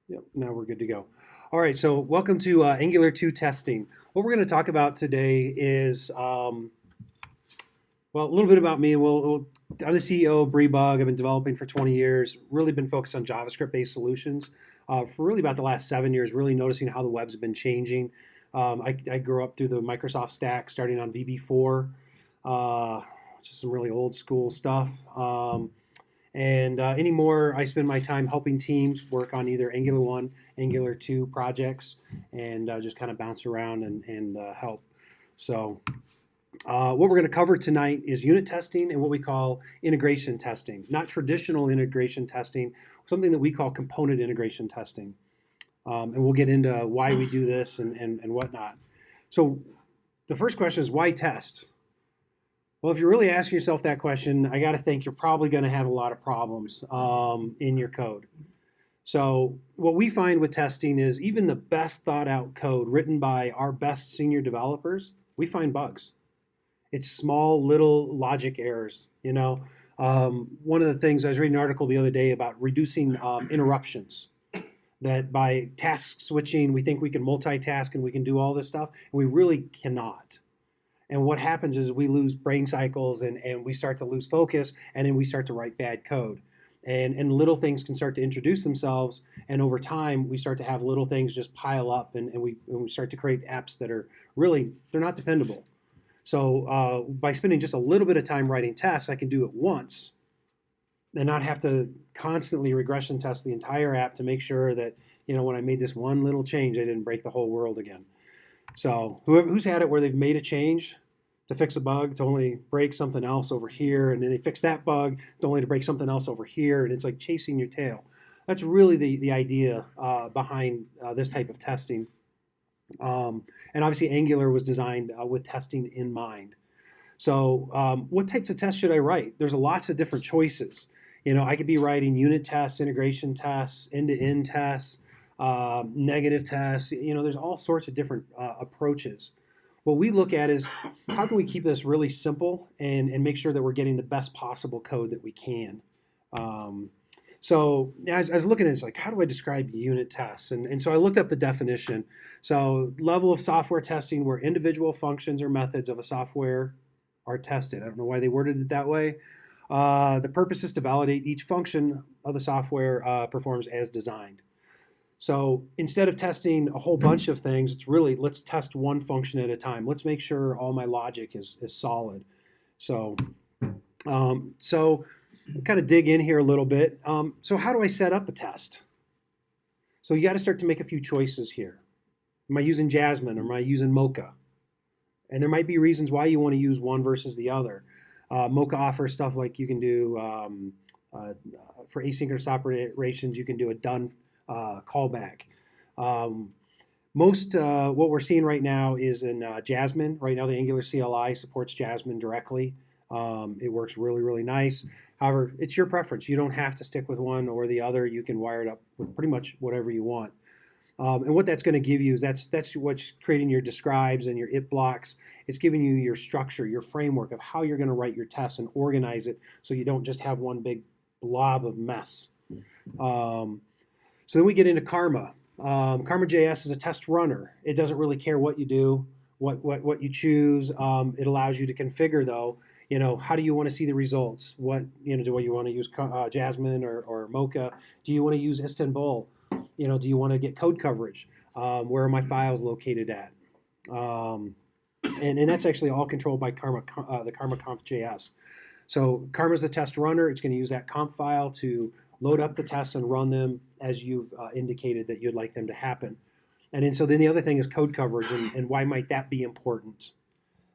Yep, now we're good to go. All right, so welcome to Angular 2 testing. What we're going to talk about today is, well, a little bit about me. I'm the CEO of Breebug. I've been developing for 20 years, really been focused on JavaScript-based solutions for really about the last 7 years, really noticing how the web's been changing. I grew up through the Microsoft stack, starting on VB4, just some really old school stuff. And anymore, I spend my time helping teams work on either Angular 1, Angular 2 projects, and just kind of bounce around and help. So, what we're going to cover tonight is unit testing and what we call integration testing. Not traditional integration testing, something that we call component integration testing. And we'll get into why we do this and whatnot. So, the first question is why test? Well, if you're really asking yourself that question, I got to think you're probably going to have a lot of problems in your code. So, what we find with testing is even the best thought out code written by our best senior developers, we find bugs. It's small little logic errors. One of the things I was reading an article the other day about reducing interruptions. That by task switching, we think we can multitask and we can do all this stuff, and we really cannot. And what happens is we lose brain cycles and we start to lose focus, and then we start to write bad code. And little things can start to introduce themselves, and over time we start to have little things just pile up, and we start to create apps that are really, they're not dependable. So by spending just a little bit of time writing tests, I can do it once and not have to constantly regression test the entire app to make sure that, when I made this one little change, I didn't break the whole world again. So who's had it where they've made a change to fix a bug to only break something else over here, and then they fix that bug to only to break something else over here, and it's like chasing your tail. That's really the idea behind this type of testing. And obviously Angular was designed with testing in mind. So what types of tests should I write? There's lots of different choices. I could be writing unit tests, integration tests, end-to-end tests, negative tests. There's all sorts of different approaches. What we look at is how can we keep this really simple and make sure that we're getting the best possible code that we can. So as I was looking at it, it's like, how do I describe unit tests? And so I looked up the definition. So level of software testing where individual functions or methods of a software are tested. I don't know why they worded it that way. The purpose is to validate each function of the software performs as designed. So instead of testing a whole bunch of things, it's really, let's test one function at a time. Let's make sure all my logic is solid. So kind of dig in here a little bit. So how do I set up a test? So you got to start to make a few choices here. Am I using Jasmine or am I using Mocha? And there might be reasons why you want to use one versus the other. Mocha offers stuff like you can do for asynchronous operations, you can do a done callback. Most what we're seeing right now is in Jasmine. Right now, the Angular CLI supports Jasmine directly. It works really, really nice. However, it's your preference. You don't have to stick with one or the other. You can wire it up with pretty much whatever you want. And what that's going to give you is that's what's creating your describes and your it blocks. It's giving you your structure, your framework of how you're going to write your tests and organize it so you don't just have one big blob of mess. So then we get into Karma. Karma.js is a test runner. It doesn't really care what you do, what you choose. It allows you to configure, though, how do you want to see the results? Do you want to use Jasmine or Mocha? Do you want to use Istanbul? Do you want to get code coverage? Where are my files located at? And that's actually all controlled by Karma, the Karma conf.js. So Karma is the test runner. It's going to use that conf file to load up the tests and run them as you've indicated that you'd like them to happen. And then the other thing is code coverage, and why might that be important?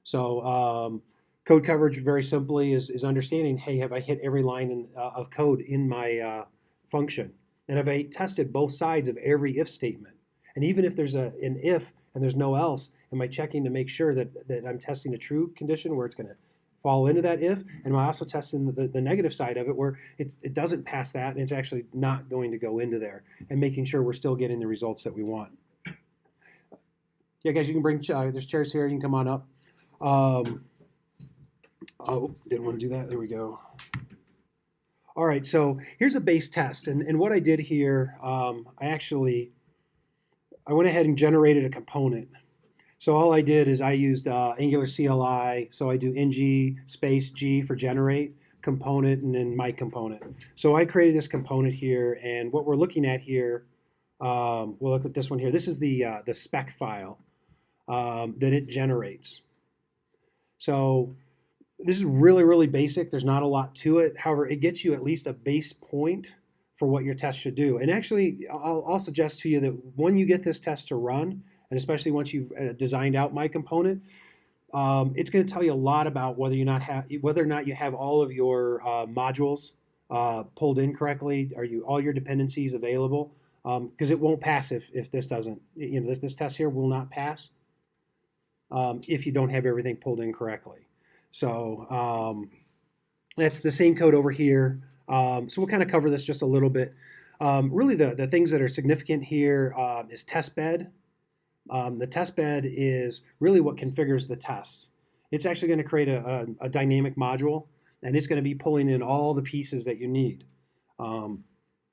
So code coverage, very simply, is understanding, hey, have I hit every line of code in my function? And have I tested both sides of every if statement? And even if there's an if and there's no else, am I checking to make sure that I'm testing a true condition where it's going to fall into that if? And am I also testing the negative side of it where it doesn't pass that and it's actually not going to go into there, and making sure we're still getting the results that we want. Yeah, guys, you can bring, there's chairs here. You can come on up. Oh, didn't want to do that. There we go. All right, so here's a base test. And what I did here, I went ahead and generated a component. So all I did is I used Angular CLI. So I do ng space g for generate component and then my component. So I created this component here, and what we're looking at here, we'll look at this one here. This is the spec file that it generates. So this is really, really basic. There's not a lot to it. However, it gets you at least a base point for what your test should do. And actually, I'll suggest to you that when you get this test to run, and especially once you've designed out my component, it's going to tell you a lot about whether or not you have all of your modules pulled in correctly. Are all your dependencies available? Because it won't pass if this doesn't. This test here will not pass if you don't have everything pulled in correctly. So that's the same code over here. So we'll kind of cover this just a little bit. Really, the things that are significant here is test bed. The test bed is really what configures the tests. It's actually going to create a dynamic module, and it's going to be pulling in all the pieces that you need.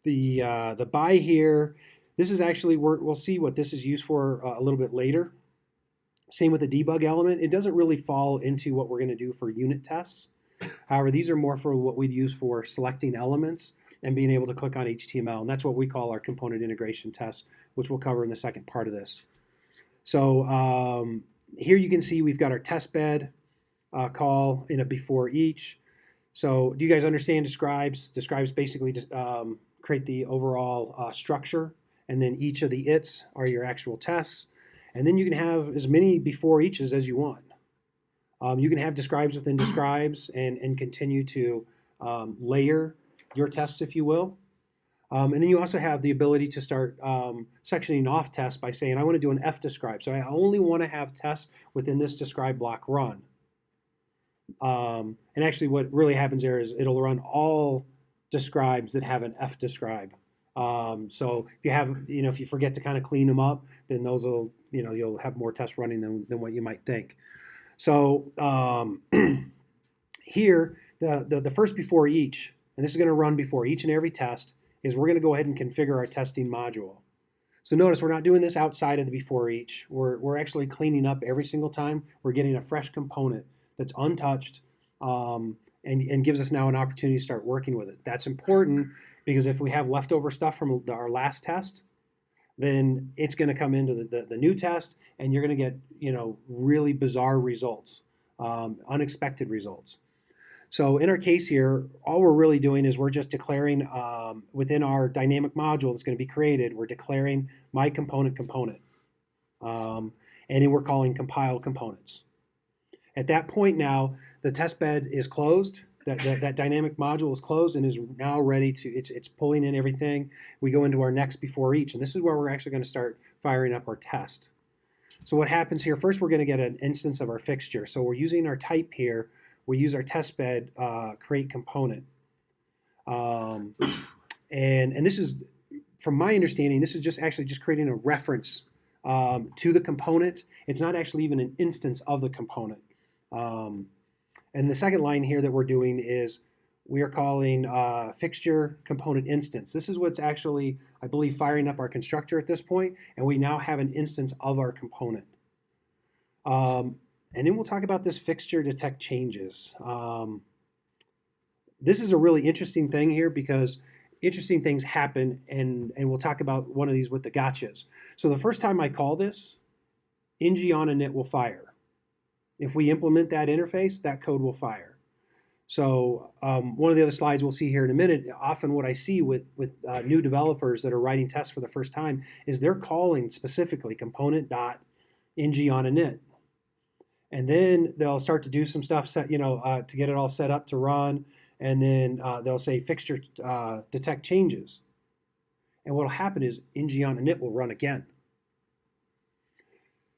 The by here, this is actually, we'll see what this is used for a little bit later. Same with the debug element. It doesn't really fall into what we're going to do for unit tests. However, these are more for what we'd use for selecting elements and being able to click on HTML. And that's what we call our component integration tests, which we'll cover in the second part of this. So here you can see we've got our test bed call in a before each. So do you guys understand describes? Describes basically create the overall structure, and then each of the its are your actual tests. And then you can have as many before eaches as you want. You can have describes within describes and continue to layer your tests, if you will. And then you also have the ability to start sectioning off tests by saying, I want to do an F describe. So I only want to have tests within this describe block run. And actually what really happens there is it'll run all describes that have an F describe. So if you have, if you forget to kind of clean them up, then those will, you'll have more tests running than what you might think. So here, the first before each, and this is going to run before each and every test, is we're going to go ahead and configure our testing module. So notice we're not doing this outside of the before each. We're actually cleaning up every single time. We're getting a fresh component that's untouched and gives us now an opportunity to start working with it. That's important because if we have leftover stuff from our last test, then it's going to come into the new test, and you're going to get really bizarre results, unexpected results. So in our case here, all we're really doing is we're just declaring within our dynamic module that's going to be created, we're declaring my component, and then we're calling compile components. At that point now, the test bed is closed. That dynamic module is closed and is now ready to, it's pulling in everything. We go into our next before each, and this is where we're actually going to start firing up our test. So what happens here, first we're going to get an instance of our fixture. So we're using our type here. We use our test bed create component. And this is, from my understanding, this is just creating a reference to the component. It's not actually even an instance of the component. And the second line here that we're doing is we are calling fixture component instance. This is what's actually, I believe, firing up our constructor at this point, and we now have an instance of our component. And then we'll talk about this fixture detect changes. This is a really interesting thing here because interesting things happen, and we'll talk about one of these with the gotchas. So the first time I call this, ng on init will fire. If we implement that interface, that code will fire. So one of the other slides we'll see here in a minute, often what I see with new developers that are writing tests for the first time is they're calling specifically component.ng on init. And then they'll start to do some stuff to get it all set up to run, and then they'll say fixture detect changes. And what will happen is ng on init will run again.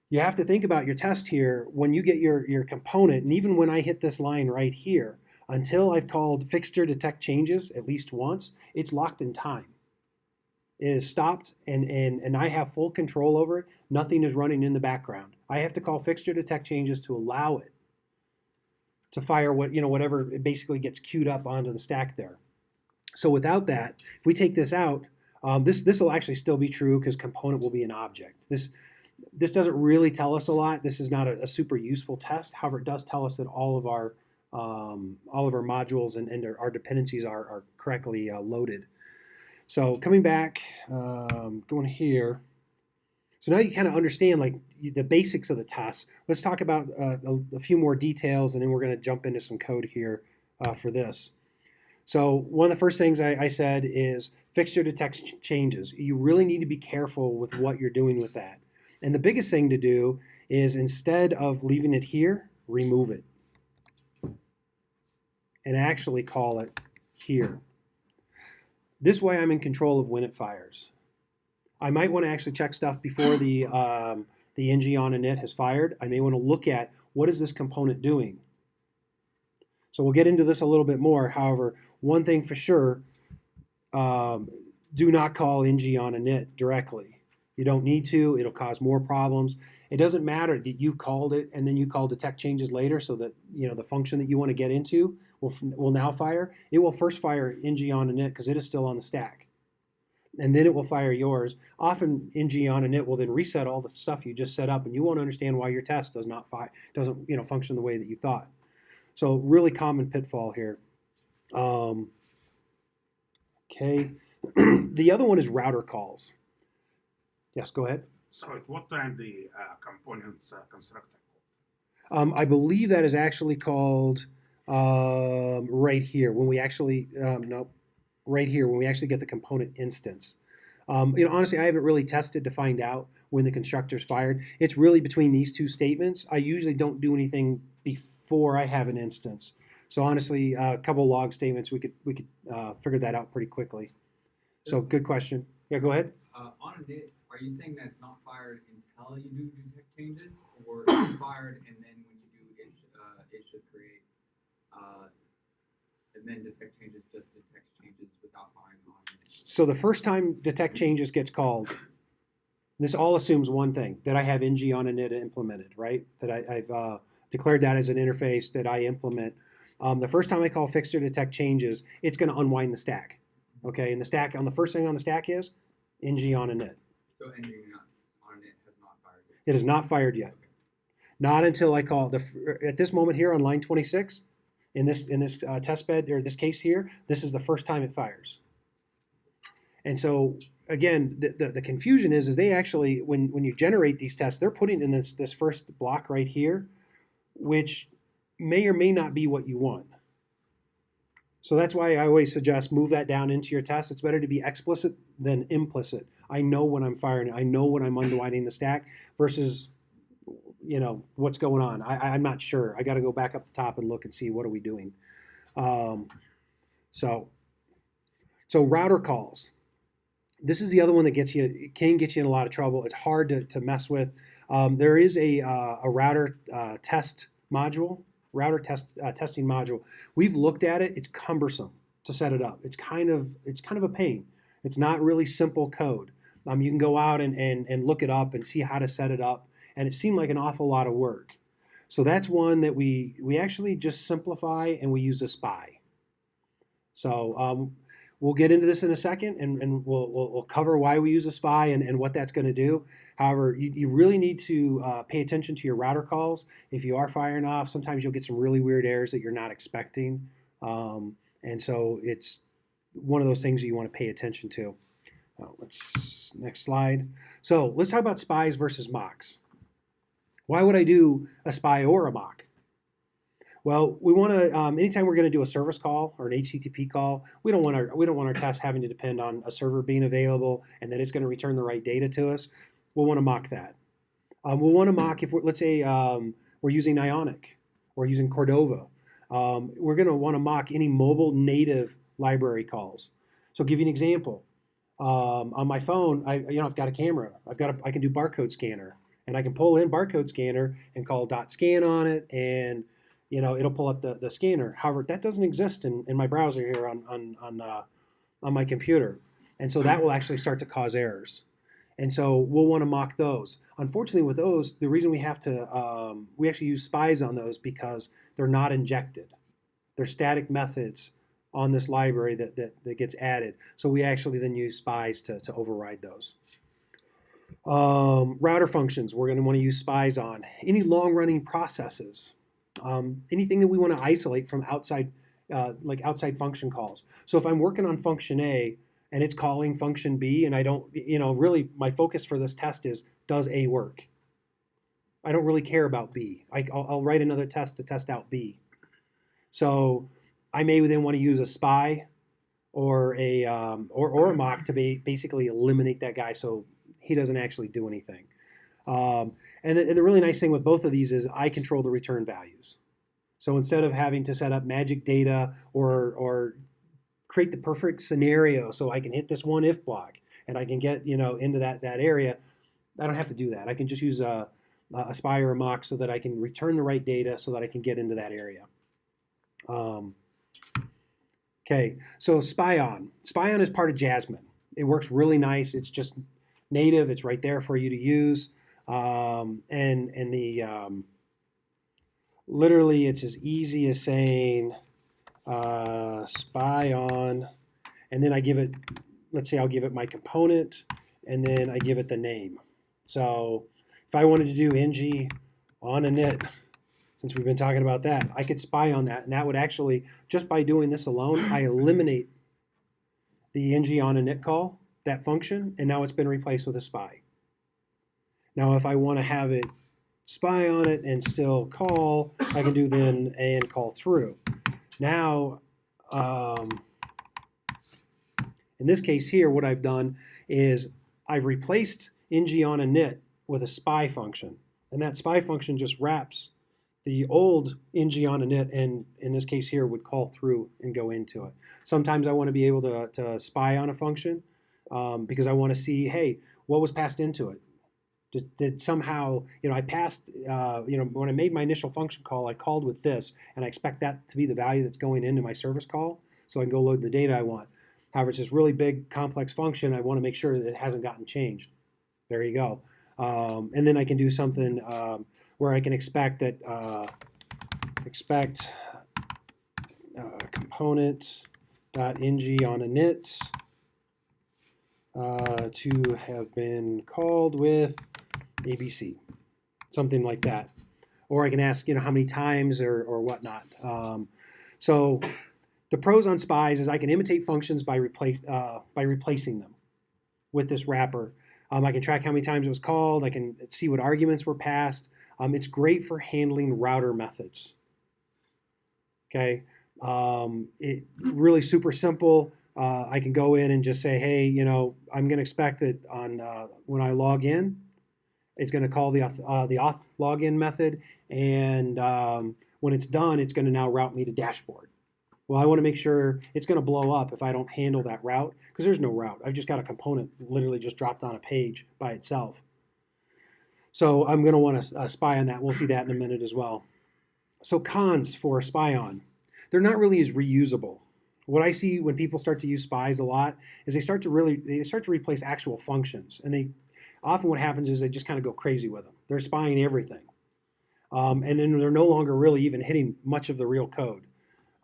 You have to think about your test here when you get your component, and even when I hit this line right here, until I've called fixture detect changes at least once, it's locked in time. It is stopped, and I have full control over it. Nothing is running in the background. I have to call fixture detect changes to allow it to fire whatever it basically gets queued up onto the stack there. So without that, if we take this out, this will actually still be true because component will be an object. This doesn't really tell us a lot. This is not a super useful test. However, it does tell us that all of our modules and our dependencies are correctly loaded. So coming back, going here. So now you kind of understand like the basics of the test. Let's talk about a few more details, and then we're going to jump into some code here for this. So one of the first things I said is fixture detects changes. You really need to be careful with what you're doing with that. And the biggest thing to do is instead of leaving it here, remove it. And actually call it here. This way I'm in control of when it fires. I might want to actually check stuff before the ng on init has fired. I may want to look at what is this component doing. So we'll get into this a little bit more. However, one thing for sure, do not call ng on init directly. You don't need to. It'll cause more problems. It doesn't matter that you've called it and then you call detect changes later so that the function that you want to get into will now fire. It will first fire ng on init because it is still on the stack. And then it will fire yours. Often ng on init will then reset all the stuff you just set up, and you won't understand why your test doesn't function the way that you thought. So really common pitfall here. Okay. The other one is router calls. Yes, go ahead. So at what time the components constructor? I believe that is actually called right here when we actually right here when we actually get the component instance. Honestly, I haven't really tested to find out when the constructor's fired. It's really between these two statements. I usually don't do anything before I have an instance. So honestly, a couple log statements, we could figure that out pretty quickly. So good question. Yeah, go ahead. On init, are you saying that it's not fired until you do detect changes, or it's fired and then when you do it should create and then detect changes just detects changes without firing on init? So the first time detect changes gets called, this all assumes one thing, that I have ng on init implemented, right? That I've declared that as an interface that I implement. The first time I call fixture detect changes, it's going to unwind the stack. Okay, and the stack on the first thing on the stack is ng on init. So ng on init has not fired yet? It is not fired yet. Okay. Not until I call at this moment here on line 26, in this test bed or this case here, this is the first time it fires. And so again, the confusion is they actually when you generate these tests, they're putting in this first block right here, which may or may not be what you want. So that's why I always suggest move that down into your test. It's better to be explicit than implicit. I know when I'm firing. I know when I'm unwinding the stack versus, what's going on. I'm not sure. I got to go back up the top and look and see what are we doing. So router calls. This is the other one that can get you in a lot of trouble. It's hard to mess with. There is a router test module. Testing module. We've looked at it. It's cumbersome to set it up. It's kind of a pain. It's not really simple code. You can go out and look it up and see how to set it up, and it seemed like an awful lot of work. So that's one that we actually just simplify, and we use a SPI. So we'll get into this in a second, and we'll cover why we use a SPI and what that's going to do. However, you really need to pay attention to your router calls. If you are firing off, sometimes you'll get some really weird errors that you're not expecting. And so it's one of those things that you want to pay attention to. Next slide. So let's talk about SPIs versus mocks. Why would I do a SPI or a mock? Well, we want to. Anytime we're going to do a service call or an HTTP call, we don't want our test having to depend on a server being available and that it's going to return the right data to us. We'll want to mock that. We'll want to mock if let's say we're using Ionic or using Cordova. We're going to want to mock any mobile native library calls. So, I'll give you an example. On my phone, I've got a camera. I can do barcode scanner, and I can pull in barcode scanner and call .scan on it, and it'll pull up the scanner. However, that doesn't exist in my browser here on my computer. And so that will actually start to cause errors. And so we'll want to mock those. Unfortunately, with those, the reason we have to, we actually use SPIs on those because they're not injected. They're static methods on this library that gets added. So we actually then use spies to override those. Router functions, we're going to want to use spies on. Any long-running processes, anything that we want to isolate from outside, like outside function calls. So if I'm working on function A and it's calling function B, and I don't, really my focus for this test is, does A work? I don't really care about B. I'll write another test to test out B. So I may then want to use a spy or a mock to basically eliminate that guy so he doesn't actually do anything. And the really nice thing with both of these is I control the return values. So instead of having to set up magic data or create the perfect scenario so I can hit this one if block and I can get into that area, I don't have to do that. I can just use a spy or a mock so that I can return the right data so that I can get into that area. Okay, so SpyOn. SpyOn is part of Jasmine. It works really nice. It's just native. It's right there for you to use. Literally, it's as easy as saying SpyOn, and then I give it, let's say I'll give it my component, and then I give it the name. So if I wanted to do ng on init, since we've been talking about that, I could spy on that, and that would actually, just by doing this alone, I eliminate the ng on init call, that function, and now it's been replaced with a spy. Now if I want to have it spy on it and still call, I can do then and call through. Now, in this case here, what I've done is I've replaced ng on init with a spy function, and that spy function just wraps the old ng on init, and in this case here would call through and go into it. Sometimes I want to be able to spy on a function because I want to see, hey, what was passed into it? Did somehow, I passed, when I made my initial function call, I called with this, and I expect that to be the value that's going into my service call, so I can go load the data I want. However, it's this really big, complex function. I want to make sure that it hasn't gotten changed. There you go. And then I can do something where I can expect that, component.ng on init to have been called with ABC, something like that. Or I can ask, how many times or whatnot. So the pros on spies is I can imitate functions by replacing them with this wrapper. I can track how many times it was called. I can see what arguments were passed. It's great for handling router methods. Okay, it really super simple. I can go in and just say, hey, I'm going to expect that on when I log in, it's going to call the auth login method, and when it's done, it's going to now route me to dashboard. Well, I want to make sure it's going to blow up if I don't handle that route, because there's no route. I've just got a component literally just dropped on a page by itself. So I'm going to want to spy on that. We'll see that in a minute as well. So cons for SpyOn. They're not really as reusable. What I see when people start to use spies a lot is they start to replace actual functions, and often what happens is they just kind of go crazy with them. They're spying everything, and then they're no longer really even hitting much of the real code.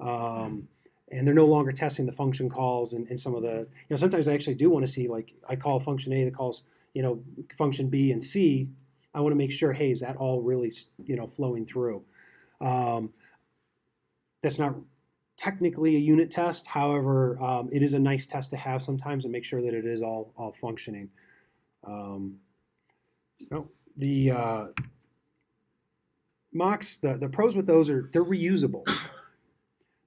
And they're no longer testing the function calls and some of the, sometimes I actually do want to see, like, I call function A that calls, function B and C. I want to make sure, hey, is that all really, flowing through? That's not technically a unit test. However, it is a nice test to have sometimes and make sure that it is all functioning. The mocks, the pros with those are they're reusable.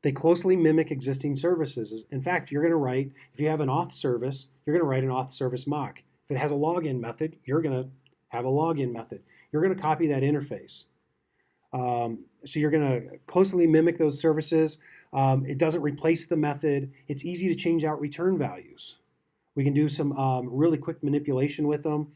They closely mimic existing services. In fact, you're going to write, if you have an auth service, you're going to write an auth service mock. If it has a login method, you're going to have a login method. You're going to copy that interface. So you're going to closely mimic those services. It doesn't replace the method. It's easy to change out return values. We can do some really quick manipulation with them.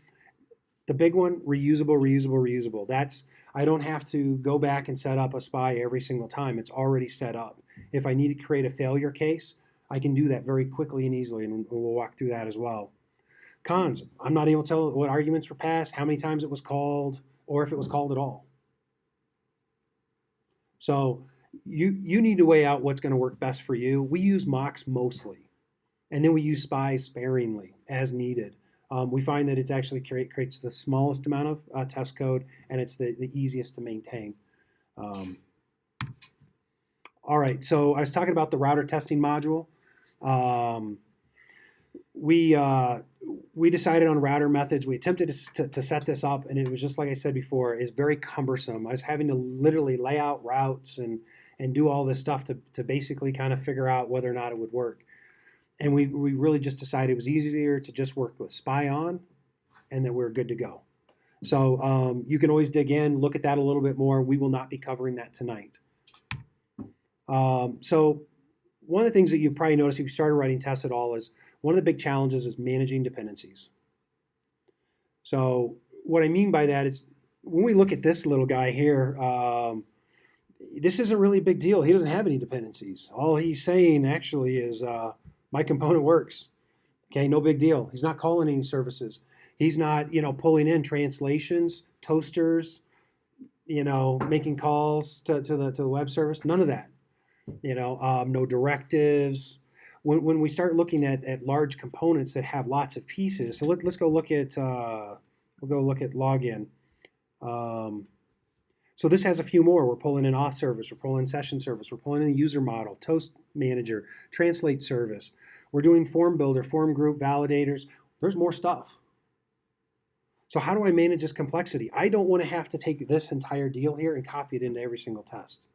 The big one, reusable. That's, I don't have to go back and set up a spy every single time. It's already set up. If I need to create a failure case, I can do that very quickly and easily, and we'll walk through that as well. Cons, I'm not able to tell what arguments were passed, how many times it was called, or if it was called at all. So, you need to weigh out what's going to work best for you. We use mocks mostly, and then we use spies sparingly as needed. We find that it actually creates the smallest amount of test code, and it's the easiest to maintain. All right, so I was talking about the router testing module. We decided on router methods. We attempted to set this up, and it was just like I said before, it's very cumbersome. I was having to literally lay out routes and do all this stuff to basically kind of figure out whether or not it would work. And we really just decided it was easier to just work with SPI on, and that we're good to go. So you can always dig in, look at that a little bit more. We will not be covering that tonight. So one of the things that you probably notice if you started writing tests at all is one of the big challenges is managing dependencies. So what I mean by that is when we look at this little guy here, this isn't really a big deal. He doesn't have any dependencies. All he's saying actually is my component works. Okay, no big deal. He's not calling any services. He's not, pulling in translations, toasters, making calls to the web service. None of that. No directives. When we start looking at large components that have lots of pieces, so let's go look at login. So this has a few more. We're pulling in auth service, we're pulling in session service, we're pulling in the user model, toast manager, translate service. We're doing form builder, form group, validators. There's more stuff. So how do I manage this complexity? I don't want to have to take this entire deal here and copy it into every single test.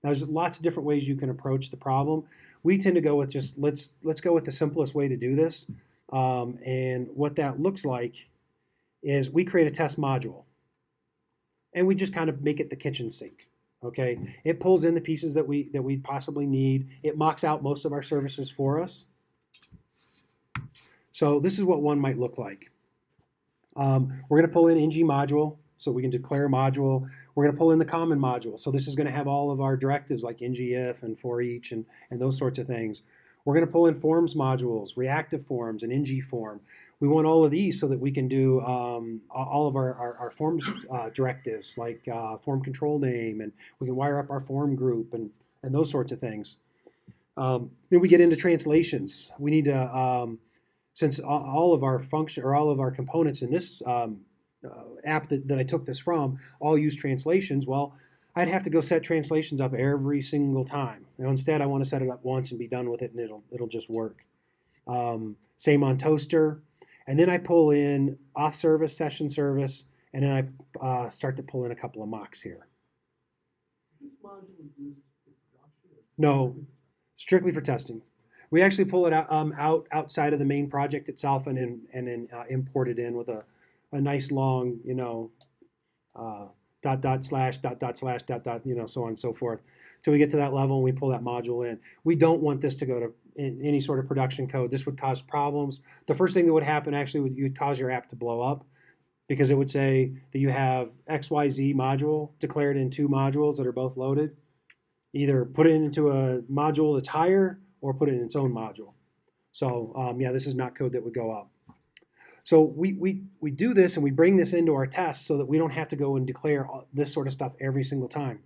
Now, there's lots of different ways you can approach the problem. We tend to go with just let's go with the simplest way to do this. And what that looks like is we create a test module, and we just kind of make it the kitchen sink. Okay, it pulls in the pieces that we possibly need. It mocks out most of our services for us. So this is what one might look like. We're going to pull in ng module, so we can declare a module. We're going to pull in the common module. So this is going to have all of our directives like ngIf and for each and those sorts of things. We're going to pull in forms modules, reactive forms, and ng form. We want all of these so that we can do all of our forms directives like form control name, and we can wire up our form group and those sorts of things. Then we get into translations. We need to, since all of our function or all of our components in this app that I took this from all use translations, well, I'd have to go set translations up every single time. Instead, I want to set it up once and be done with it, and it'll just work. Same on Toaster. And then I pull in auth service, session service, and then I start to pull in a couple of mocks here. This module is used for production? No, strictly for testing. We actually pull it out outside of the main project itself, and then import it in with a nice long, dot slash, so on and so forth, till we get to that level and we pull that module in. We don't want this to go to any sort of production code. This would cause problems. The first thing that would happen actually, you'd cause your app to blow up, because it would say that you have XYZ module declared in two modules that are both loaded. Either put it into a module that's higher or put it in its own module. So yeah, this is not code that would go up. So we do this and we bring this into our tests so that we don't have to go and declare this sort of stuff every single time.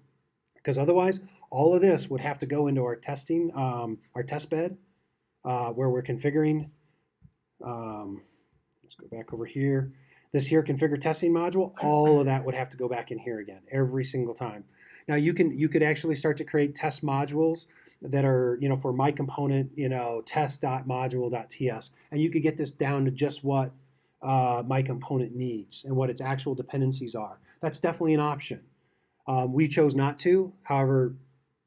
Because otherwise, all of this would have to go into our testing, our test bed, where we're configuring. Let's go back over here. This here configure testing module, all of that would have to go back in here again every single time. Now you could actually start to create test modules that are, for my component, test.module.ts, and you could get this down to just what my component needs and what its actual dependencies are. That's definitely an option. We chose not to. However,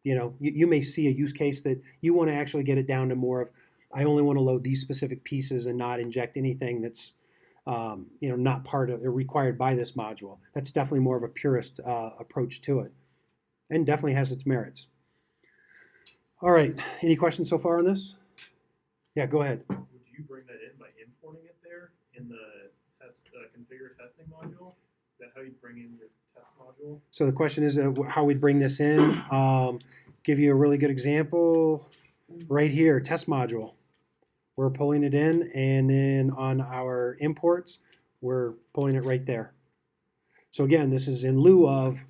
you may see a use case that you want to actually get it down to more of, I only want to load these specific pieces and not inject anything that's not part of or required by this module. That's definitely more of a purist approach to it, and definitely has its merits. All right, any questions so far on this? Yeah, go ahead. Would you bring that in by importing it there in the test configure testing module? Is that how you bring in your test module? So the question is how we'd bring this in. Give you a really good example right here, test module. We're pulling it in, and then on our imports, we're pulling it right there. So again, this is in lieu of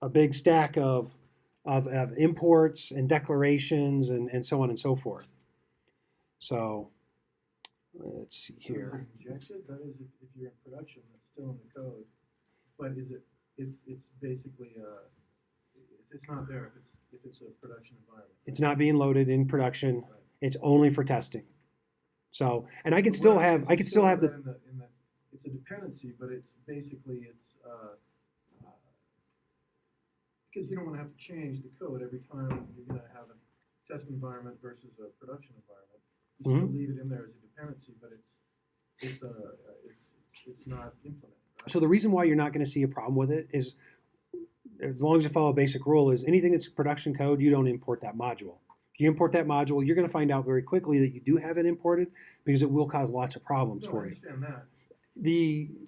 a big stack of of imports and declarations and so on and so forth. So let's see So is here. it injected? That is, if you're in production, that's still in the code. But is it, it's basically, it's not there if it's a production environment. It's not being loaded in production. Right. It's only for testing. So, and I can But still what have, if I you can still have that the, in the, it's a dependency, but it's basically, because you don't wanna have to change the code every time you're gonna have a test environment versus a production environment. You still Mhm. leave it in there as a dependency, but it's not implemented, right? so the reason why you're not going to see a problem with it is, as long as you follow a basic rule, is anything that's production code, you don't import that module. If you import that module, you're going to find out very quickly that you do have it imported, because it will cause lots of problems No, I for you. understand that.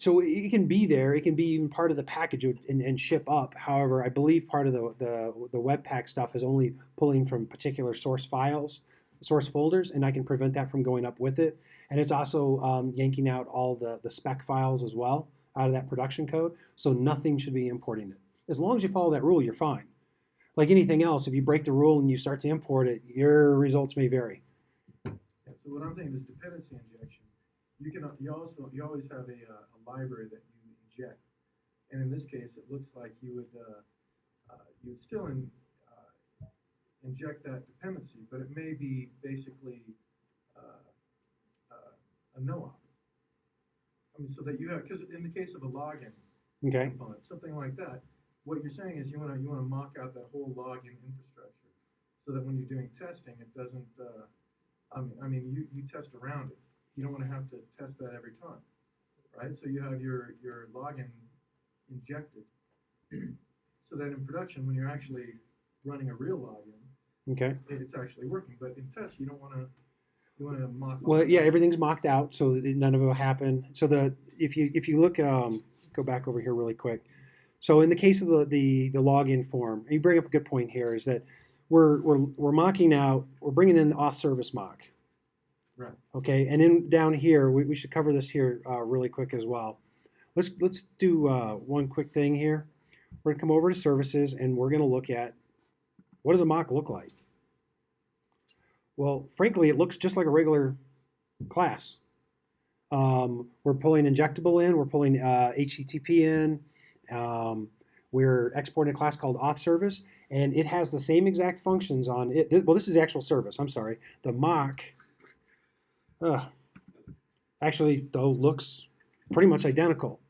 So it can be there. It can be even part of the package and ship up. However, I believe part of the Webpack stuff is only pulling from particular source files, source folders, and I can prevent that from going up with it. And it's also yanking out all the spec files as well out of that production code. So nothing should be importing it. As long as you follow that rule, you're fine. Like anything else, if you break the rule and you start to import it, your results may vary. Yeah, so what I'm thinking is dependency injection. You always have a library that you inject, and in this case, it looks like you would still inject that dependency, but it may be basically a no-op. I mean, so that you have, because in the case of a login Okay. component, something like that, what you're saying is you want to mock out that whole login infrastructure, so that when you're doing testing, it doesn't. You test around it. You don't want to have to test that every time, right? So you have your login injected, so that in production, when you're actually running a real login, Okay. it's actually working. But in test, you don't want to. You want to mock. Well, yeah, everything's mocked out, so none of it will happen. So if you look, go back over here really quick. So in the case of the login form, you bring up a good point here, is that we're mocking out, we're bringing in the off service mock. Right. Okay, and then down here, we should cover this here really quick as well. Let's do one quick thing here. We're gonna come over to services, and we're gonna look at, what does a mock look like? Well, frankly, it looks just like a regular class. We're pulling injectable in, we're pulling HTTP in, we're exporting a class called auth service, and it has the same exact functions on it. Well, this is the actual service, I'm sorry. The mock, actually, though, looks pretty much identical.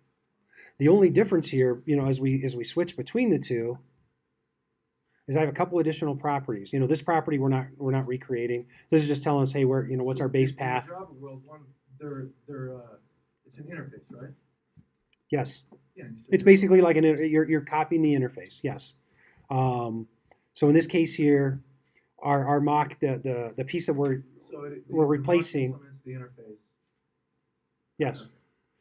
The only difference here, as we switch between the two, is I have a couple additional properties. This property we're not recreating. This is just telling us, hey, what's our base In the path? Java world, it's an interface, right? Yes, Yeah. you said it's basically like you're copying the interface. Yes. So in this case here, our mock, the piece that we're the mock replacing. implements the interface. Yes.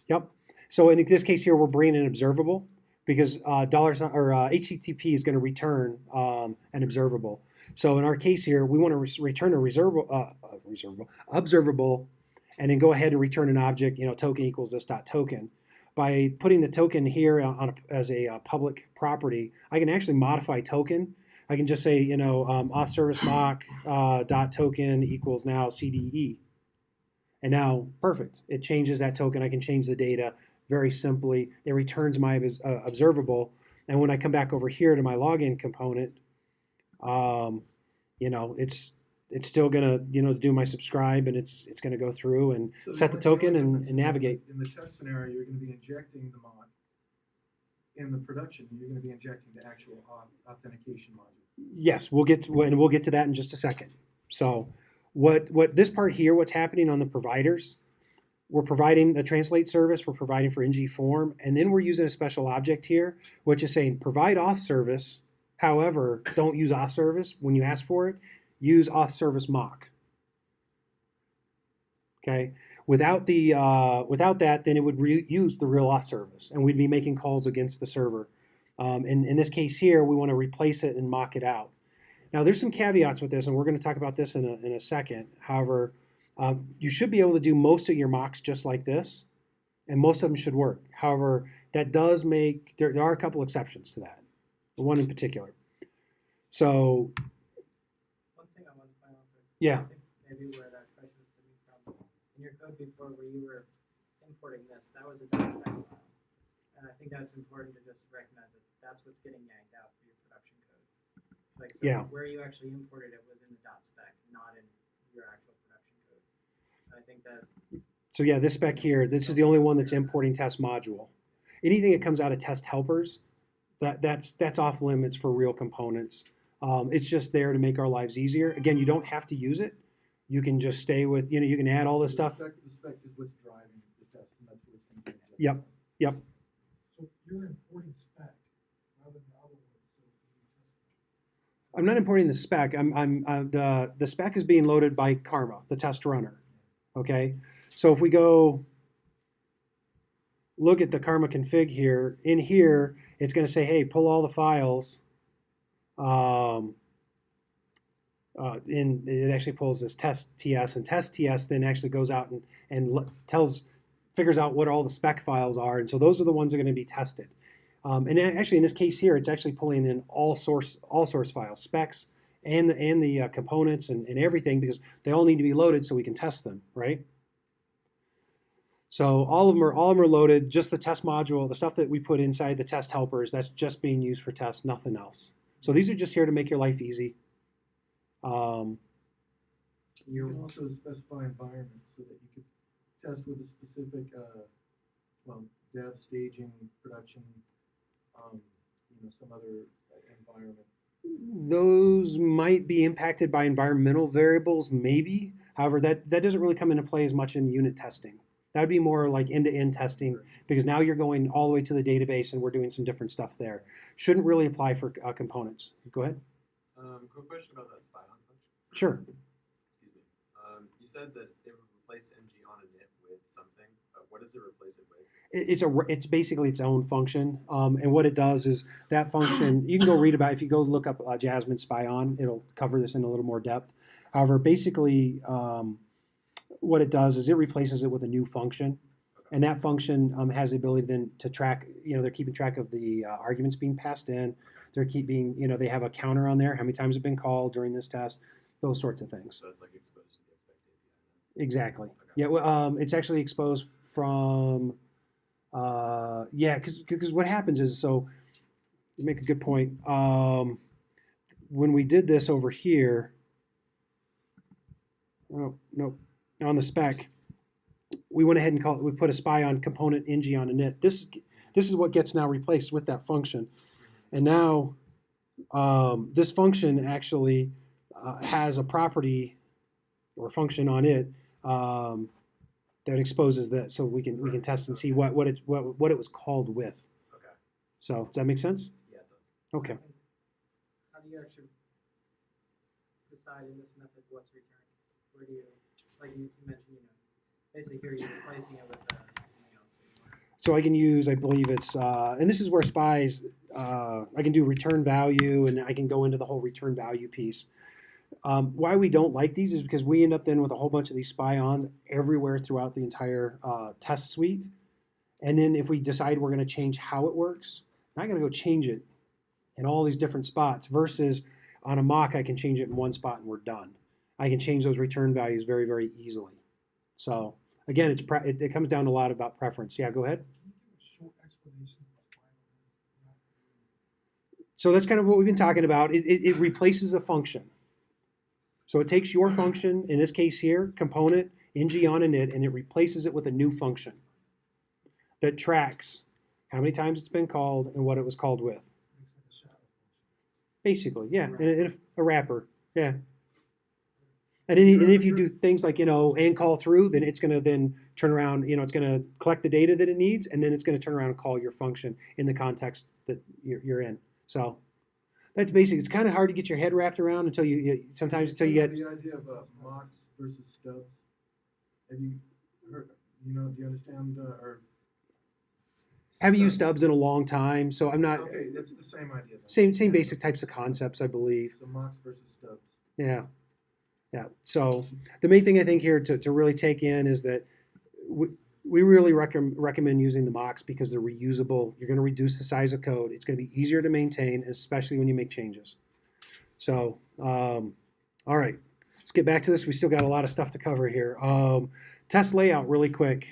Yep. So in this case here, we're bringing an observable, because HTTP is going to return an observable. So in our case here, we want to return a observable, and then go ahead and return an object. Token equals this dot token. By putting the token here as a public property, I can actually modify token. I can just say, auth service mock dot token equals now CDE. And now, perfect. It changes that token. I can change the data very simply. It returns my observable. And when I come back over here to my login component, it's still gonna, do my subscribe, and it's gonna go through and So set the only token difference and navigate. In the test scenario, you're going to be injecting the mock. In the production, you're going to be injecting the actual authentication module. Yes, we'll get to that in just a second. So what this part here, what's happening on the providers, we're providing the translate service, we're providing for ng form, and then we're using a special object here, which is saying provide auth service. However, don't use auth service when you ask for it. Use auth service mock. Okay. Without that, then it would use the real auth service, and we'd be making calls against the server. In this case here, we want to replace it and mock it out. Now, there's some caveats with this, and we're going to talk about this in a second. However, you should be able to do most of your mocks just like this, and most of them should work. However, that does there are a couple exceptions to that, one in particular. So One thing I want to find out, yeah, I think maybe where that question is stemming from, in your code before where you were importing this, that was a .spec file. And I think that's important to just recognize that that's what's getting yanked out for your production code. Like, so Yeah. where you actually imported it was in the .spec, not in your actual production code. And I think that, so yeah, this spec here, this is the only one that's importing test module. Anything that comes out of test helpers, that's off limits for real components. It's just there to make our lives easier. Again, you don't have to use it. You can just stay with, you know, you can add all this stuff. The spec is what's driving the test, and that's what it's going to be. Yep, yep. So you're importing spec rather than the other ones, so you can test I'm not importing the spec. The spec is being loaded by Karma, the test runner. Okay, so if we go look at the Karma config here, in here it's going to say, hey, pull all the files. It actually pulls this test TS, and test TS then actually goes out and figures out what all the spec files are, and so those are the ones that are going to be tested. And actually, in this case here, it's actually pulling in all source files, specs, and the components and everything, because they all need to be loaded so we can test them, right? So all of them are loaded. Just the test module, the stuff that we put inside the test helpers, that's just being used for tests, nothing else. So these are just here to make your life easy. You can also specify environments so that you could test with a specific, dev, staging, production, some other environment. Those might be impacted by environmental variables, maybe. However, that doesn't really come into play as much in unit testing. That would be more like end-to-end testing, because now you're going all the way to the database and we're doing some different stuff there. Shouldn't really apply for components. Go ahead. Quick question about that spy on function. Sure. Excuse me. You said that it would replace ng on init with something. What does it replace it with? It's basically its own function, and what it does is that function. You can go read about. If you go look up Jasmine spy on, it'll cover this in a little more depth. However, basically, what it does is it replaces it with a new function, and that function has the ability then to track. They're keeping track of the arguments being passed in. They're keeping. They have a counter on there. How many times have been called during this test? Those sorts of things. So it's like exposed to the expect API. Exactly. Okay. Yeah. Well, it's actually exposed from. Because what happens is, so you make a good point. When we did this over here, on the spec, we went ahead and we put a spy on component ng on init. This is what gets now replaced with that function, and now this function actually has a property or function on it that exposes that, so we can test and see what it was called with. Okay. So does that make sense? Yeah, it does. Okay. how do you actually decide in this method what's returned? Where do you, like you mentioned, basically here you're replacing it with something else. So I can use, I believe it's, and this is where spies, I can do return value, and I can go into the whole return value piece. Why we don't like these is because we end up then with a whole bunch of these spy-ons everywhere throughout the entire test suite. And then if we decide we're going to change how it works, I'm not going to go change it in all these different spots, versus on a mock, I can change it in one spot and we're done. I can change those return values very, very easily. So again, it comes down a lot about preference. Yeah, go ahead. Can you give a short explanation of what spy on is? So that's kind of what we've been talking about. It replaces a function. So it takes your function, in this case here, component, ng on init, and it replaces it with a new function that tracks how many times it's been called and what it was called with. Makes like a shadow function. Basically, yeah, and a wrapper, yeah. And if you do things like, and call through, then it's going to then turn around, it's going to collect the data that it needs, and then it's going to turn around and call your function in the context that you're in. So that's basic. It's kind of hard to get your head wrapped around until you get. The idea of mocks versus stubs. Have you heard? Do you understand? Or haven't used stubs in a long time, so I'm not. Okay, that's the same idea. Then. Same basic types of concepts, I believe. So mocks versus stubs. Yeah. So the main thing I think here to really take in is that we really recommend using the mocks because they're reusable. You're going to reduce the size of code. It's going to be easier to maintain, especially when you make changes. So, all right, let's get back to this. We still got a lot of stuff to cover here. Test layout really quick.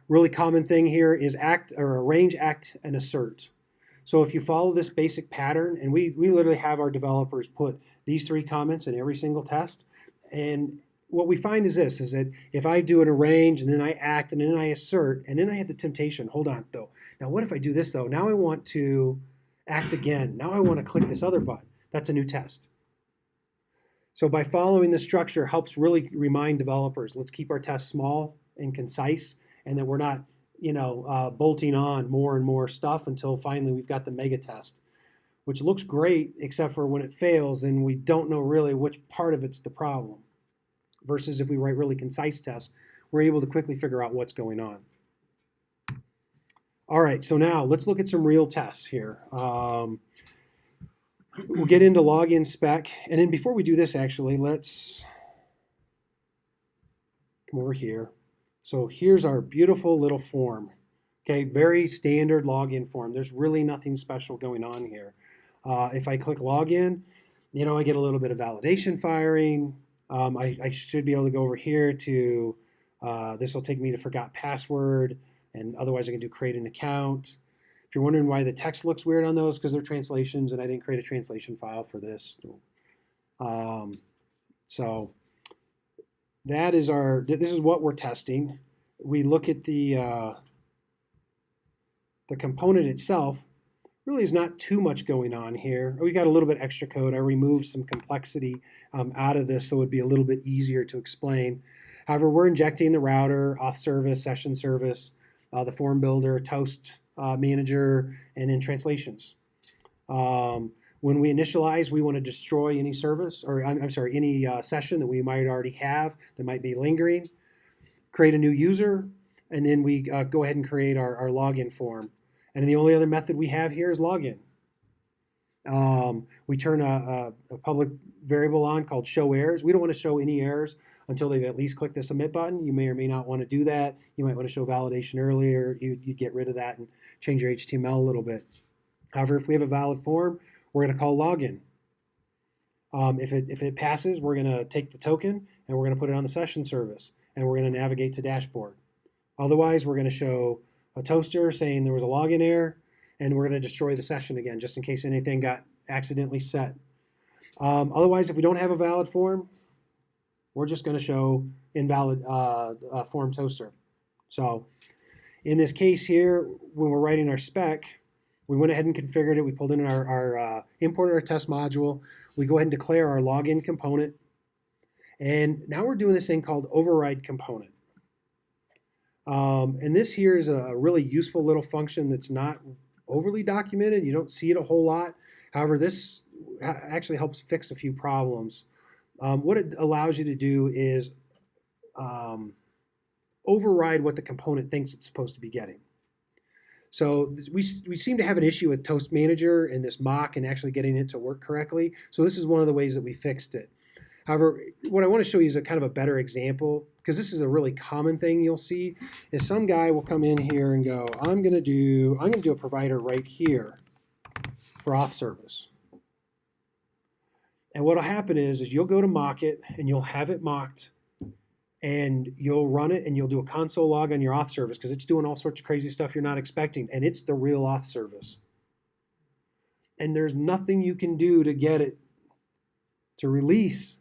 Really common thing here is act or arrange, act, and assert. So if you follow this basic pattern, and we literally have our developers put these 3 comments in every single test, and what we find is this, is that if I do an arrange, and then I act, and then I assert, and then I have the temptation, hold on though, now what if I do this though? Now I want to act again. Now I want to click this other button. That's a new test. So by following this structure helps really remind developers, let's keep our tests small and concise, and that we're not, bolting on more and more stuff until finally we've got the mega test, which looks great, except for when it fails and we don't know really which part of it's the problem. Versus if we write really concise tests, we're able to quickly figure out what's going on. All right, so now let's look at some real tests here. We'll get into login spec, and then before we do this, actually, let's come over here. So here's our beautiful little form. Okay, very standard login form. There's really nothing special going on here. If I click login, I get a little bit of validation firing. I should be able to go over here to, this will take me to forgot password, and otherwise I can do create an account. If you're wondering why the text looks weird on those, because they're translations and I didn't create a translation file for this. So that is this is what we're testing. We look at the component itself. Really is not too much going on here. We got a little bit extra code. I removed some complexity out of this so it would be a little bit easier to explain. However, we're injecting the router, auth service, session service, the form builder, toast manager, and then translations. When we initialize, we want to destroy any service, or I'm sorry, any session that we might already have that might be lingering, create a new user, and then we go ahead and create our login form. And the only other method we have here is login. We turn a public variable on called show errors. We don't want to show any errors until they've at least clicked the submit button. You may or may not want to do that. You might want to show validation earlier. You get rid of that and change your HTML a little bit. However, if we have a valid form, we're going to call login. If it passes, we're going to take the token and we're going to put it on the session service, and we're going to navigate to dashboard. Otherwise, we're going to show a toaster saying there was a login error, and we're going to destroy the session again, just in case anything got accidentally set. Otherwise, if we don't have a valid form, we're just going to show invalid form toaster. So in this case here, when we're writing our spec, we went ahead and configured it. We pulled in imported our test module. We go ahead and declare our login component. And now we're doing this thing called override component. And this here is a really useful little function that's not overly documented. You don't see it a whole lot. However, this actually helps fix a few problems. What it allows you to do is override what the component thinks it's supposed to be getting. So we seem to have an issue with Toast Manager and this mock and actually getting it to work correctly. So this is one of the ways that we fixed it. However, what I want to show you is a kind of a better example, because this is a really common thing you'll see, is some guy will come in here and go, I'm going to do a provider right here for auth service. And what will happen is you'll go to mock it and you'll have it mocked, and you'll run it and you'll do a console log on your auth service because it's doing all sorts of crazy stuff you're not expecting, and it's the real auth service. And there's nothing you can do to get it to release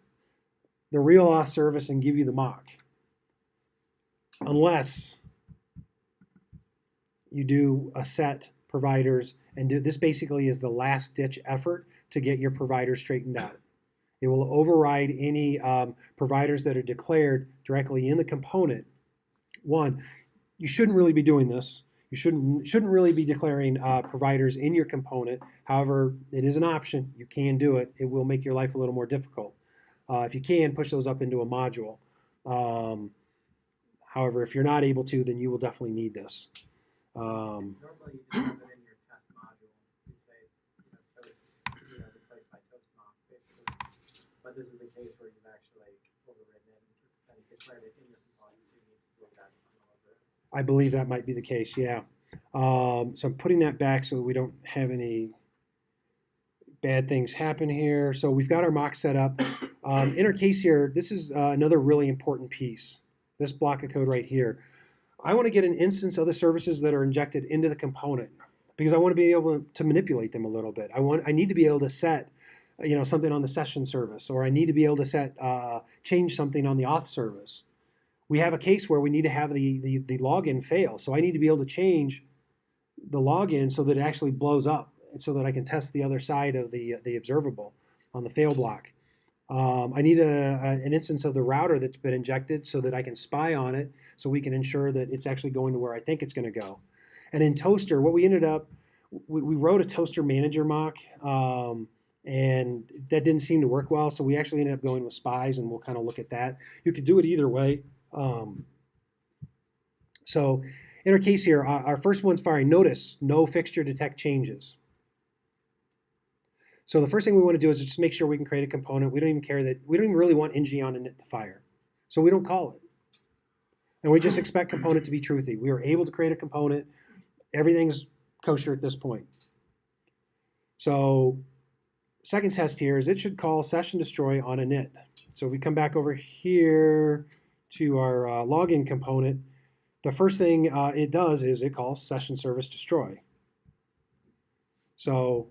the real auth service and give you the mock, unless you do a set providers, and this basically is the last ditch effort to get your provider straightened out. It will override any providers that are declared directly in the component. One, you shouldn't really be doing this. You shouldn't really be declaring providers in your component. However, it is an option. You can do it. It will make your life a little more difficult. If you can, push those up into a module. However, if you're not able to, then you will definitely need this. Normally, you just have it in your test module. You say, toast, replaced by toast mock, basically. But this is the case where you've actually overridden it and declared it in your component, so you need to do that on the over. I believe that might be the case, yeah. So I'm putting that back so that we don't have any bad things happen here. So we've got our mock set up. In our case here, this is another really important piece. This block of code right here. I want to get an instance of the services that are injected into the component because I want to be able to manipulate them a little bit. I need to be able to set, something on the session service, or I need to be able to set change something on the auth service. We have a case where we need to have the login fail, so I need to be able to change the login so that it actually blows up, so that I can test the other side of the observable on the fail block. I need an instance of the router that's been injected so that I can spy on it, so we can ensure that it's actually going to where I think it's going to go. And in Toaster, what we ended up, we wrote a Toaster manager mock, and that didn't seem to work well, so we actually ended up going with spies, and we'll kind of look at that. You could do it either way. So in our case here, our first one's firing. Notice, no fixture detect changes. So the first thing we want to do is just make sure we can create a component. We don't even care that, we don't even really want ng on init to fire. So we don't call it. And we just expect component to be truthy. We were able to create a component. Everything's kosher at this point. So second test here is it should call session destroy on init. So we come back over here to our login component. The first thing it does is it calls session service destroy. So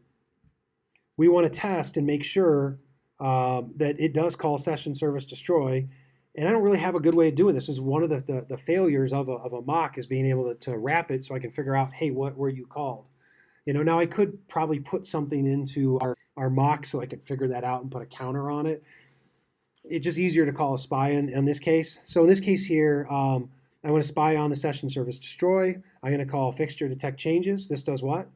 we want to test and make sure that it does call session service destroy. And I don't really have a good way of doing this. This is one of the failures of a mock, is being able to wrap it so I can figure out, hey, what were you called? Now I could probably put something into our mock so I could figure that out and put a counter on it. It's just easier to call a spy in this case. So in this case here, I want to spy on the session service destroy. I'm going to call fixture detect changes. This does what?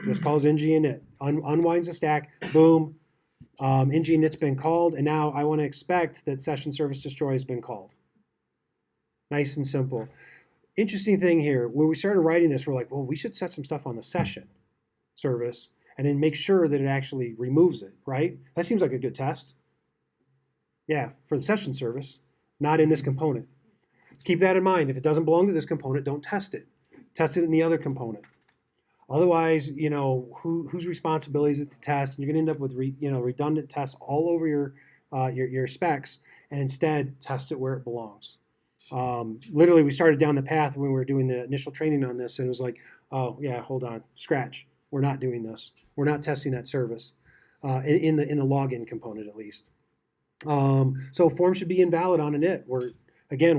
This calls ng init, unwinds the stack, boom, ng init's been called, and now I want to expect that session service destroy has been called. Nice and simple. Interesting thing here, when we started writing this, we're like, well, we should set some stuff on the session service and then make sure that it actually removes it, right? That seems like a good test. Yeah, for the session service, not in this component. Keep that in mind. If it doesn't belong to this component, don't test it. Test it in the other component. Otherwise, whose responsibility is it to test? And you're going to end up with redundant tests all over your specs, and instead test it where it belongs. Literally, we started down the path when we were doing the initial training on this, and it was like, oh yeah, hold on, scratch. We're not doing this. We're not testing that service in the login component at least. So form should be invalid on init. We're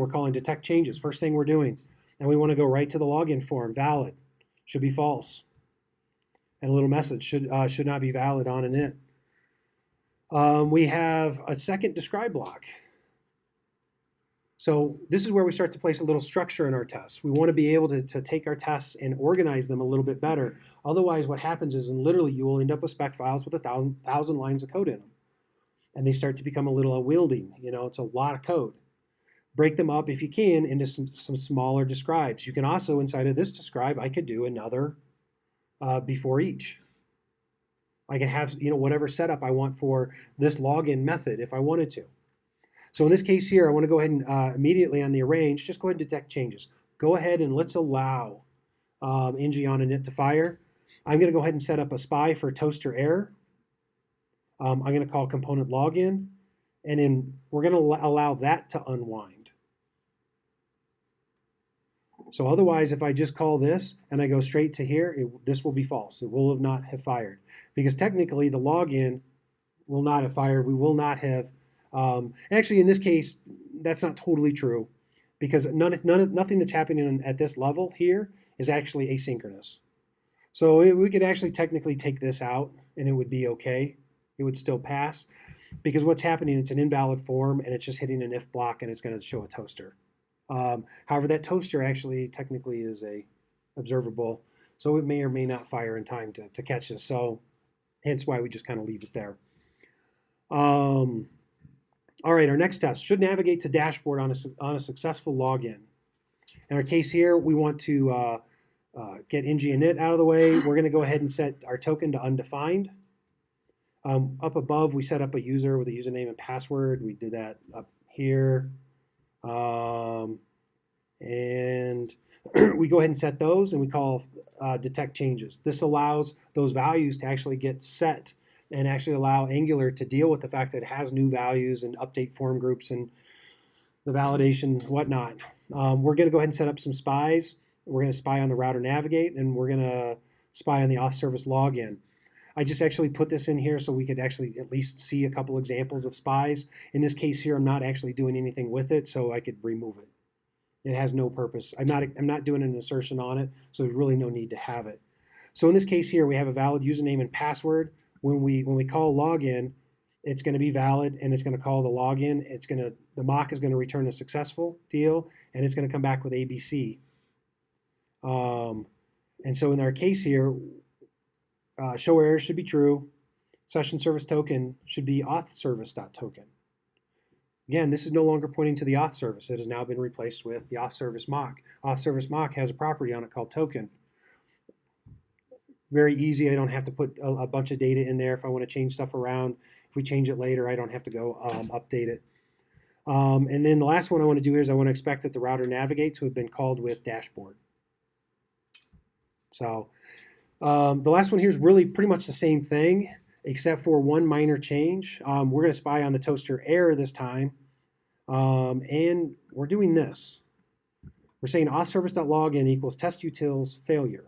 calling detect changes. First thing we're doing, and we want to go right to the login form. Valid should be false, and a little message should not be valid on init. We have a second describe block. So this is where we start to place a little structure in our tests. We want to be able to take our tests and organize them a little bit better. Otherwise, what happens is, and literally, you will end up with spec files with 1,000 lines of code in them, and they start to become a little unwieldy. It's a lot of code. Break them up, if you can, into some smaller describes. You can also, inside of this describe, I could do another before each. I can have whatever setup I want for this login method if I wanted to. So in this case here, I want to go ahead and immediately on the arrange, just go ahead and detect changes. Go ahead and let's allow ng on init to fire. I'm going to go ahead and set up a spy for toaster error. I'm going to call component login, and then we're going to allow that to unwind. So otherwise, if I just call this and I go straight to here, this will be false. It will not have fired, because technically the login will not have fired. We will not have. Actually, in this case, that's not totally true, because nothing that's happening at this level here is actually asynchronous. So we could actually technically take this out, and it would be okay. It would still pass, because what's happening, it's an invalid form, and it's just hitting an if block, and it's going to show a toaster. However, that toaster actually technically is a observable, so it may or may not fire in time to catch this. So hence why we just kind of leave it there. All right, our next test should navigate to dashboard on a successful login. In our case here, we want to get ng init out of the way. We're going to go ahead and set our token to undefined. Up above, we set up a user with a username and password. We did that up here. And we go ahead and set those, and we call detect changes. This allows those values to actually get set and actually allow Angular to deal with the fact that it has new values and update form groups and the validation, whatnot. We're going to go ahead and set up some spies. We're going to spy on the router navigate, and we're going to spy on the auth service login. I just actually put this in here so we could actually at least see a couple examples of spies. In this case here, I'm not actually doing anything with it, so I could remove it. It has no purpose. I'm not doing an assertion on it, so there's really no need to have it. So in this case here, we have a valid username and password. When we call login, it's going to be valid, and it's going to call the login. The mock is going to return a successful deal, and it's going to come back with ABC. And so in our case here, show error should be true. Session service token should be auth service.token. Again, this is no longer pointing to the auth service. It has now been replaced with the auth service mock. Auth service mock has a property on it called token. Very easy. I don't have to put a bunch of data in there if I want to change stuff around. If we change it later, I don't have to go update it. And then the last one I want to do here is I want to expect that the router navigate to have been called with dashboard. So the last one here is really pretty much the same thing, except for one minor change. We're going to spy on the toaster error this time, and we're doing this. We're saying authservice.login equals testutils failure.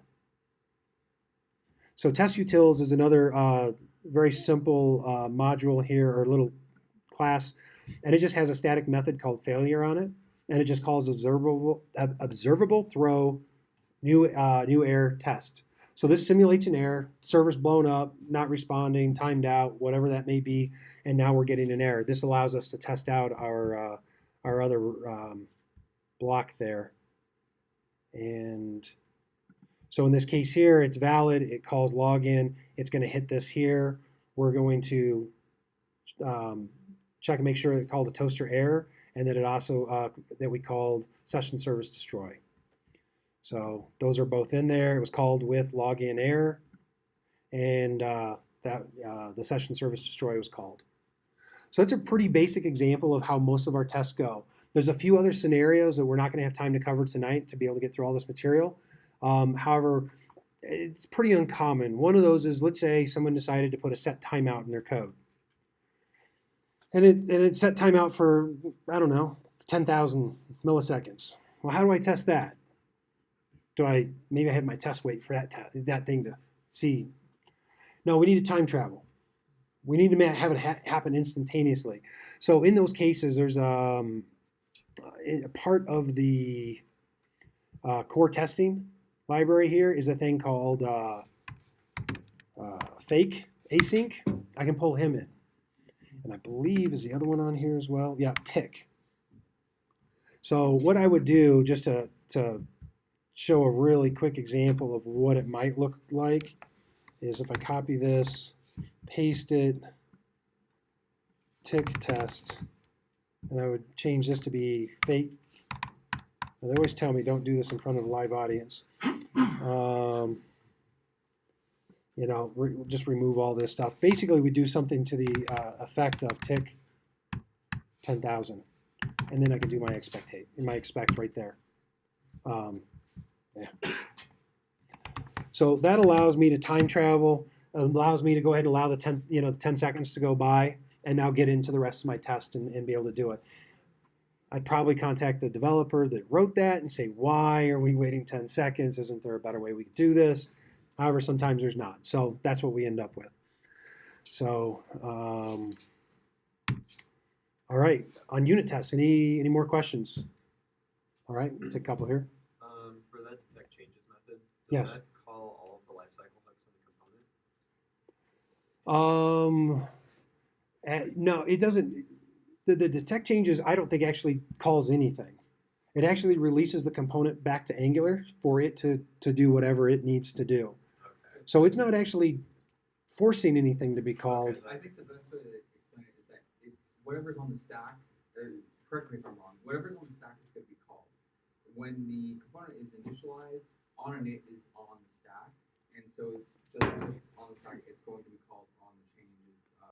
So testutils is another very simple module here, or little class, and it just has a static method called failure on it, and it just calls observable throw new error test. So this simulates an error, server's blown up, not responding, timed out, whatever that may be, and now we're getting an error. This allows us to test out our other block there. And so in this case here, it's valid, it calls login, it's going to hit this here. We're going to check and make sure it called a toaster error, and that it also, that we called session service destroy. So those are both in there. It was called with login error, and the session service destroy was called. So it's a pretty basic example of how most of our tests go. There's a few other scenarios that we're not going to have time to cover tonight to be able to get through all this material. However, it's pretty uncommon. One of those is, let's say someone decided to put a set timeout in their code. And it set timeout for, I don't know, 10,000 milliseconds. Well, how do I test that? Maybe I have my test wait for that thing to see. No, we need to time travel. We need to have it happen instantaneously. So in those cases, there's a part of the core testing library here is a thing called fake async. I can pull him in. And I believe, is the other one on here as well? Yeah, tick. So what I would do, just to show a really quick example of what it might look like, is if I copy this, paste it, tick test, and I would change this to be fake. Now, they always tell me don't do this in front of a live audience. You know, just remove all this stuff. Basically, we do something to the effect of tick 10,000, and then I can do my expect right there. Yeah. So that allows me to time travel. Allows me to go ahead and allow the 10 seconds to go by, and now get into the rest of my test and be able to do it. I'd probably contact the developer that wrote that and say, why are we waiting 10 seconds? Isn't there a better way we could do this? However, sometimes there's not. So that's what we end up with. So, all right, on unit tests, any more questions? All right, take a couple here. For that detect changes method, does Yes. that call all of the lifecycle hooks in the component? No, it doesn't. The detect changes, I don't think actually calls anything. It actually releases the component back to Angular for it to do whatever it needs to do. Okay. So it's not actually forcing anything to be called. I think the best way to explain it is that whatever's on the stack, correct me if I'm wrong, whatever's on the stack is going to be called. When the component is initialized, on init is